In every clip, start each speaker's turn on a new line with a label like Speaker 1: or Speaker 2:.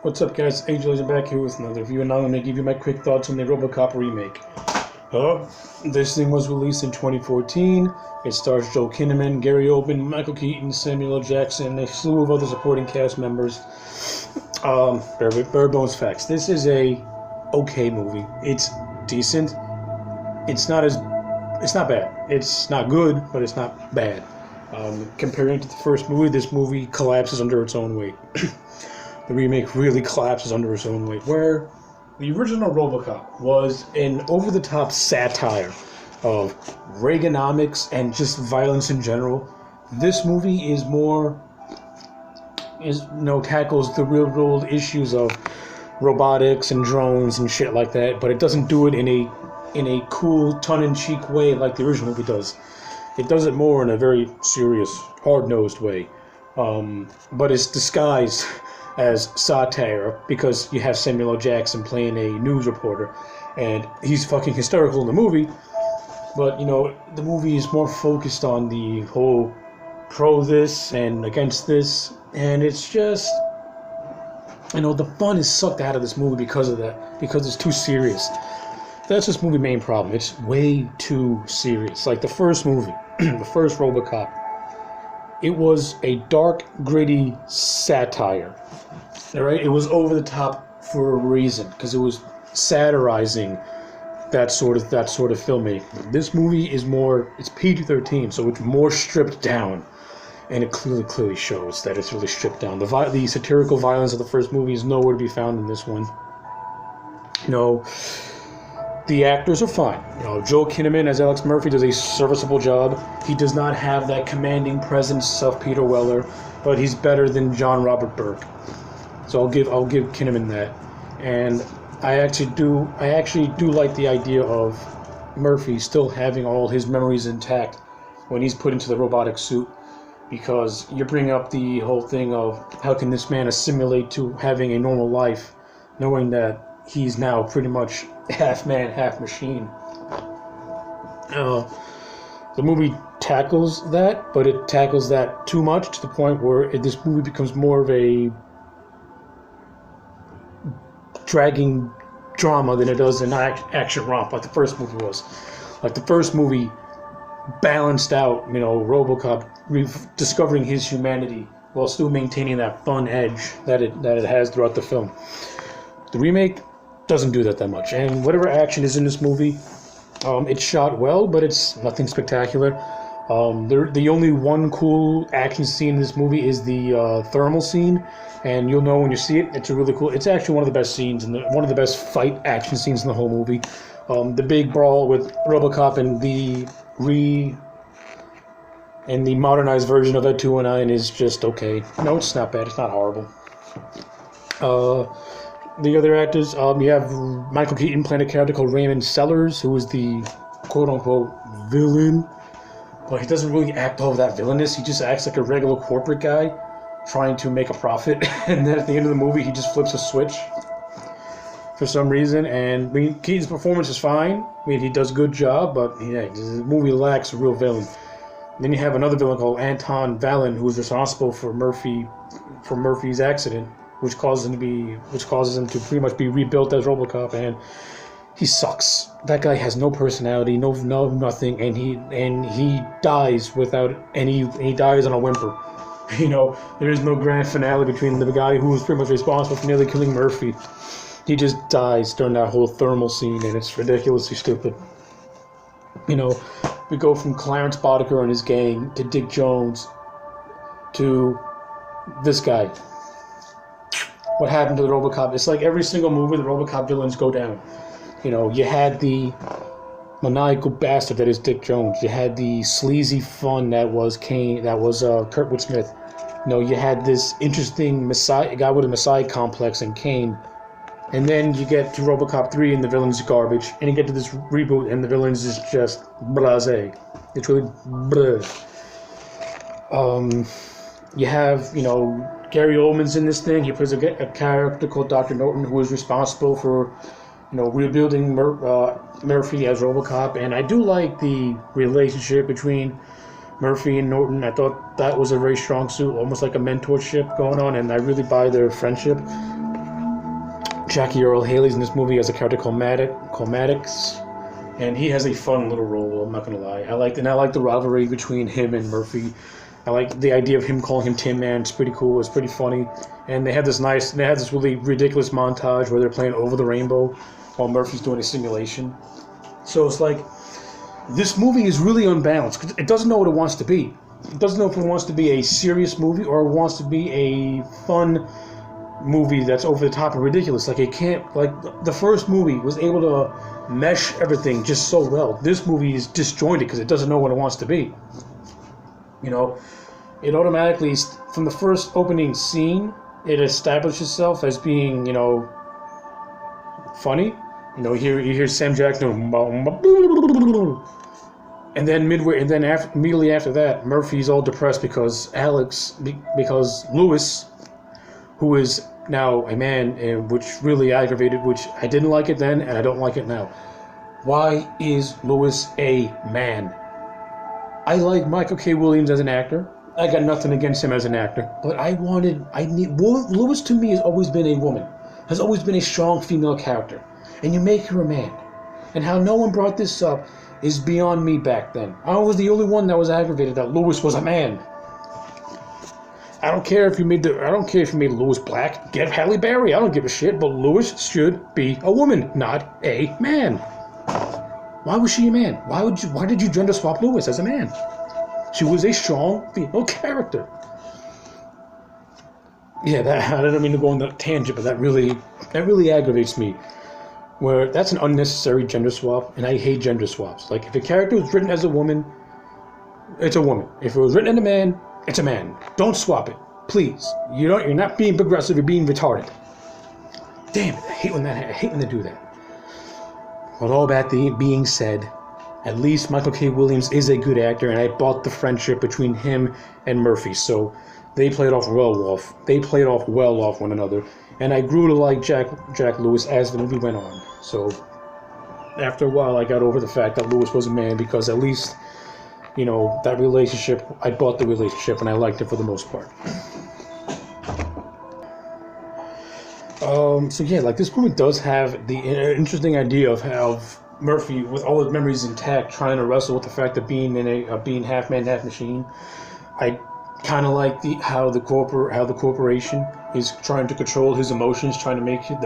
Speaker 1: What's up, guys? AJ back here with another review, and now I'm going to give you my quick thoughts on the RoboCop remake. This thing was released in 2014. It stars Joel Kinnaman, Gary Oldman, Michael Keaton, Samuel L. Jackson, and a slew of other supporting cast members. Bare bones facts. This is a okay movie. It's decent. It's not bad. It's not good, but it's not bad. Comparing to the first movie, this movie collapses under its own weight. The remake really collapses under its own weight, where the original RoboCop was an over-the-top satire of Reaganomics and just violence in general. This movie tackles the real-world issues of robotics and drones and shit like that, but it doesn't do it in a cool, tongue-in-cheek way like the original movie does. It does it more in a very serious, hard-nosed way, but it's disguised as satire because you have Samuel L. Jackson playing a news reporter, and he's fucking hysterical in the movie. But the movie is more focused on the whole pro this and against this, and it's just the fun is sucked out of this movie because of that, because it's too serious. That's this movie's main problem. It's way too serious. Like the first movie, the first RoboCop, it was a dark, gritty satire. All right, it was over the top for a reason, because it was satirizing that sort of filmmaking. This movie is it's PG-13, so it's more stripped down, and it clearly shows that it's really stripped down. The satirical violence of the first movie is nowhere to be found in this one. The actors are fine. Joel Kinnaman as Alex Murphy does a serviceable job. He does not have that commanding presence of Peter Weller, but he's better than John Robert Burke. So I'll give Kinnaman that. And I actually do like the idea of Murphy still having all his memories intact when he's put into the robotic suit, because you bring up the whole thing of how can this man assimilate to having a normal life, knowing that he's now pretty much half man, half machine. The movie tackles that, but it tackles that too much to the point where this movie becomes more of a dragging drama than it does an action romp like the first movie was. Like the first movie balanced out, RoboCop discovering his humanity while still maintaining that fun edge that it has throughout the film. The remake doesn't do that much, and whatever action is in this movie, it's shot well, but it's nothing spectacular. The only one cool action scene in this movie is the thermal scene, and you'll know when you see it. It's it's actually one of the best scenes and one of the best fight action scenes in the whole movie. The big brawl with RoboCop and the modernized version of Ed 219 is just okay. No, it's not bad. It's not horrible. The other actors, you have Michael Keaton playing a character called Raymond Sellers, who is the quote-unquote villain. But he doesn't really act all that villainous. He just acts like a regular corporate guy trying to make a profit. And then at the end of the movie, he just flips a switch for some reason. And Keaton's performance is fine. He does a good job, but the movie lacks a real villain. And then you have another villain called Anton Valen, who is responsible for Murphy's accident, which causes him to pretty much be rebuilt as RoboCop, and he sucks. That guy has no personality, no nothing, and he dies he dies on a whimper. There is no grand finale between the guy who was pretty much responsible for nearly killing Murphy. He just dies during that whole thermal scene, and it's ridiculously stupid. We go from Clarence Boddicker and his gang to Dick Jones to this guy. What happened to the RoboCop? It's like every single movie the RoboCop villains go down. You had the maniacal bastard that is Dick Jones. You had the sleazy fun that was Kurtwood Smith. You had this interesting guy with a Messiah complex in Kane. And then you get to RoboCop 3 and the villain's garbage. And you get to this reboot and the villain's is just blasé. It's really bleh. You have, Gary Oldman's in this thing. He plays a character called Dr. Norton, who is responsible for, rebuilding Murphy as RoboCop. And I do like the relationship between Murphy and Norton. I thought that was a very strong suit, almost like a mentorship going on, and I really buy their friendship. Jackie Earl Haley's in this movie as a character called Maddox, and he has a fun little role. I'm not gonna lie. I like the rivalry between him and Murphy. I like the idea of him calling him Tin Man. It's pretty cool. It's pretty funny. And they had this really ridiculous montage where they're playing Over the Rainbow while Murphy's doing a simulation. So it's like, this movie is really unbalanced because it doesn't know what it wants to be. It doesn't know if it wants to be a serious movie or it wants to be a fun movie that's over the top and ridiculous. Like, it can't, like, the first movie was able to mesh everything just so well. This movie is disjointed because it doesn't know what it wants to be. You know, it automatically, from the first opening scene, it established itself as being, you know, funny. You know, you hear Sam Jackson, and then immediately after that, Murphy's all depressed because Lewis, who is now a man, which really aggravated, which I didn't like it then, and I don't like it now. Why is Lewis a man? I like Michael K. Williams as an actor. I got nothing against him as an actor, but Lewis to me has always been a woman, has always been a strong female character, and you make her a man. And how no one brought this up is beyond me back then. I was the only one that was aggravated that Lewis was a man. I don't care if you made Lewis black. Get Halle Berry. I don't give a shit. But Lewis should be a woman, not a man. Why was she a man? Why did you gender swap Lewis as a man? She was a strong female character. Yeah, I didn't mean to go on that tangent, but that really aggravates me. Where that's an unnecessary gender swap, and I hate gender swaps. Like, if a character was written as a woman, it's a woman. If it was written as a man, it's a man. Don't swap it, please. You're not being progressive. You're being retarded. Damn it! I hate when they do that. But all that being said, at least Michael K. Williams is a good actor, and I bought the friendship between him and Murphy. So they played off well off one another, and I grew to like Jack Lewis as the movie went on. So after a while, I got over the fact that Lewis was a man because at least, you know, that relationship, I bought the relationship and I liked it for the most part. So yeah, like, this movie does have the interesting idea of how Murphy, with all his memories intact, trying to wrestle with the fact of being being half man, half machine. I kind of like how the corporation is trying to control his emotions, trying to make him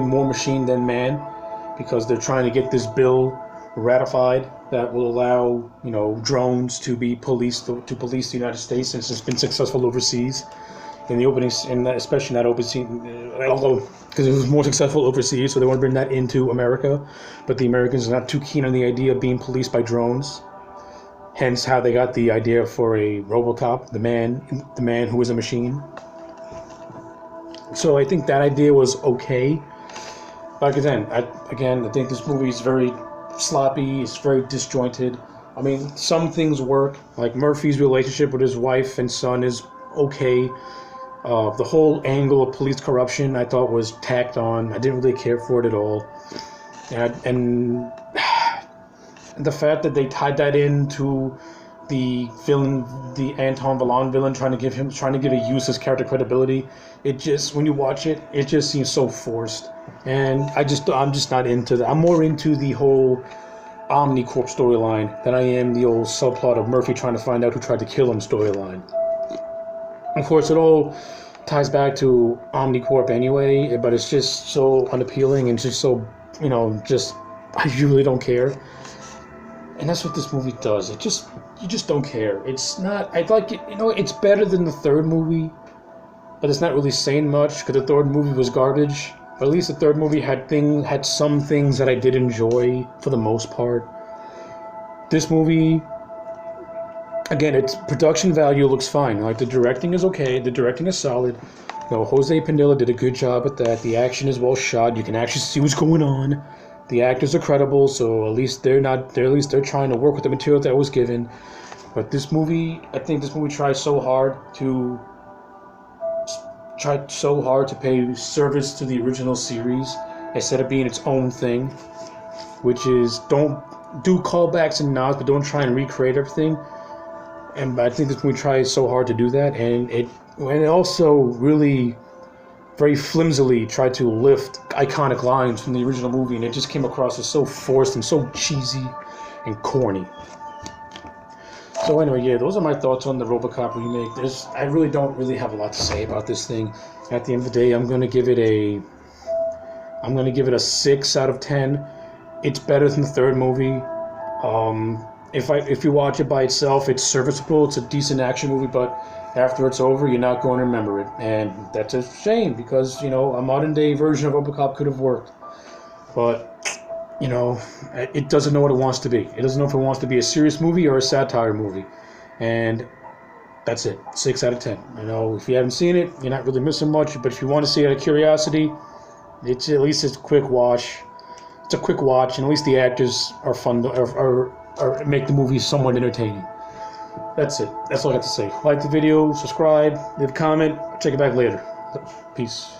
Speaker 1: more machine than man, because they're trying to get this bill ratified that will allow, you know, drones to be police the United States, since it's been successful overseas. In the opening, and especially that opening scene, although because it was more successful overseas, so they want to bring that into America, but the Americans are not too keen on the idea of being policed by drones. Hence, how they got the idea for a RoboCop, the man who is a machine. So I think that idea was okay. But again, I think this movie is very sloppy. It's very disjointed. I mean, some things work, like Murphy's relationship with his wife and son is okay. The whole angle of police corruption I thought was tacked on. I didn't really care for it at all. And the fact that they tied that into the villain, the Anton Vallon villain, trying to give a useless character credibility, it just, when you watch it, it just seems so forced. And I'm just not into that. I'm more into the whole Omnicorp storyline than I am the old subplot of Murphy trying to find out who tried to kill him storyline. Of course, it all ties back to Omnicorp anyway, but it's just so unappealing and just so, you know, I really don't care. And that's what this movie does. You just don't care. It's not, I'd like it, you know, it's better than the third movie, but it's not really saying much, because the third movie was garbage. But at least the third movie had some things that I did enjoy for the most part. This movie, again, its production value looks fine. Like, the directing is okay. The directing is solid. You know, Jose Pinilla did a good job at that. The action is well shot. You can actually see what's going on. The actors are credible, so at least they're trying to work with the material that was given. But I think this movie tried so hard to pay service to the original series instead of being its own thing, which is, don't do callbacks and nods, but don't try and recreate everything. And I think this movie tries so hard to do that, and it also really very flimsily tried to lift iconic lines from the original movie, and it just came across as so forced and so cheesy and corny. So anyway, yeah, those are my thoughts on the RoboCop remake. I really don't have a lot to say about this thing. At the end of the day, I'm gonna give it a 6 out of 10. It's better than the third movie. If you watch it by itself, it's serviceable. It's a decent action movie, but after it's over, you're not going to remember it, and that's a shame because a modern day version of RoboCop could have worked, but it doesn't know what it wants to be. It doesn't know if it wants to be a serious movie or a satire movie, and that's it. 6 out of 10. If you haven't seen it, you're not really missing much, but if you want to see it out of curiosity, it's at least a quick watch. It's a quick watch, and at least the actors are fun or make the movie somewhat entertaining. That's it. That's all I got to say. Like the video, subscribe, leave a comment. Check it back later. Peace.